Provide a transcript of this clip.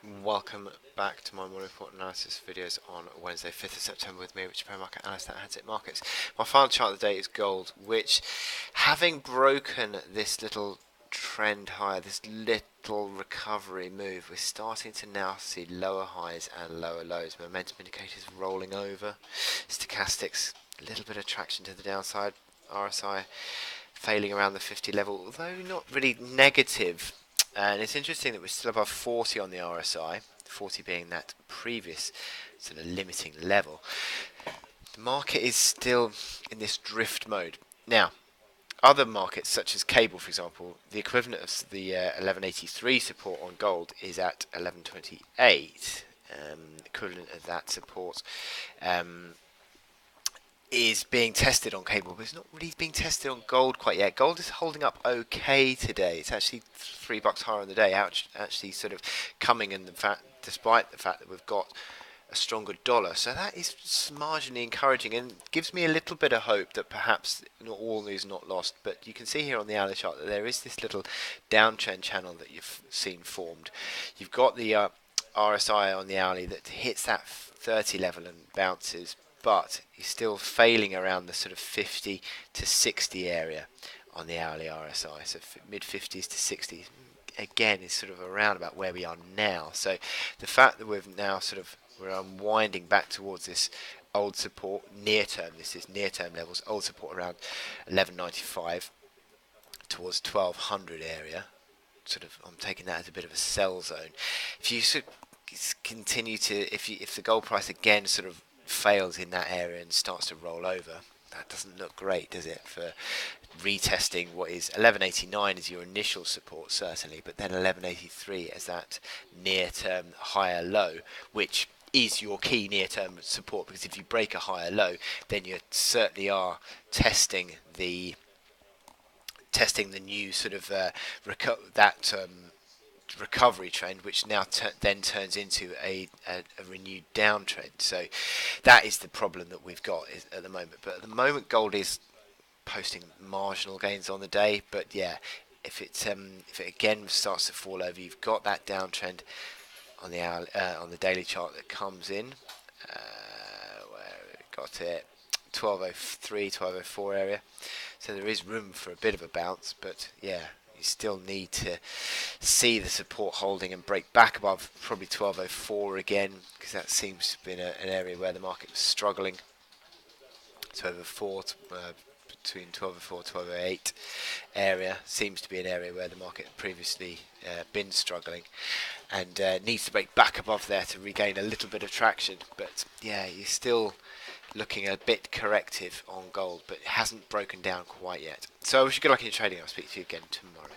Welcome back to my morning report analysis videos on Wednesday, 5th of September with me, Richard Market Analyst at Hantec Markets. My final chart of the day is gold, which, having broken this little trend higher, this little recovery move, we're starting to now see lower highs and lower lows. Momentum indicators rolling over, stochastics, a little bit of traction to the downside, RSI failing around the 50 level, although not really negative. And it's interesting that we're still above 40 on the RSI, 40 being that previous sort of limiting level. The market is still in this drift mode. Now, other markets such as cable, for example, the equivalent of the 1183 support on gold is at 1128. Equivalent of that support is being tested on cable, but it's not really being tested on gold quite yet. Gold is holding up okay today. It's actually $3 higher on the day, actually sort of coming in the fact, despite the fact that we've got a stronger dollar. So that is marginally encouraging and gives me a little bit of hope that perhaps not all is not lost. But you can see here on the hourly chart that there is this little downtrend channel that you've seen formed. You've got the RSI on the hourly that hits that 30 level and bounces, but he's still failing around the sort of 50 to 60 area on the hourly RSI, so mid 50s to 60s. Again, is sort of around about where we are now. So the fact that we're unwinding back towards this old support near term. This is near term levels. Old support around 1195 towards 1200 area. Sort of, I'm taking that as a bit of a sell zone. If you sort of continue to, if the gold price again sort of fails in that area and starts to roll over, that doesn't look great, does it, for retesting what is 1189 as your initial support, certainly, but then 1183 as that near-term higher low, which is your key near-term support, because if you break a higher low, then you certainly are testing the new sort of recovery trend, which now then turns into a renewed downtrend. So that is the problem that we've got at the moment. But at the moment, gold is posting marginal gains on the day. But yeah, if it again starts to fall over, you've got that downtrend on the on the daily chart that comes in. Where we got it, 1203, 1204 area. So there is room for a bit of a bounce, but yeah, you still need to see the support holding and break back above probably 1204 again, because that seems to have been an area where the market was struggling. 1204 between 1204 and 1208 area seems to be an area where the market had previously been struggling, and needs to break back above there to regain a little bit of traction. But yeah, you're still looking a bit corrective on gold, but it hasn't broken down quite yet. So I wish you good luck in your trading. I'll speak to you again tomorrow.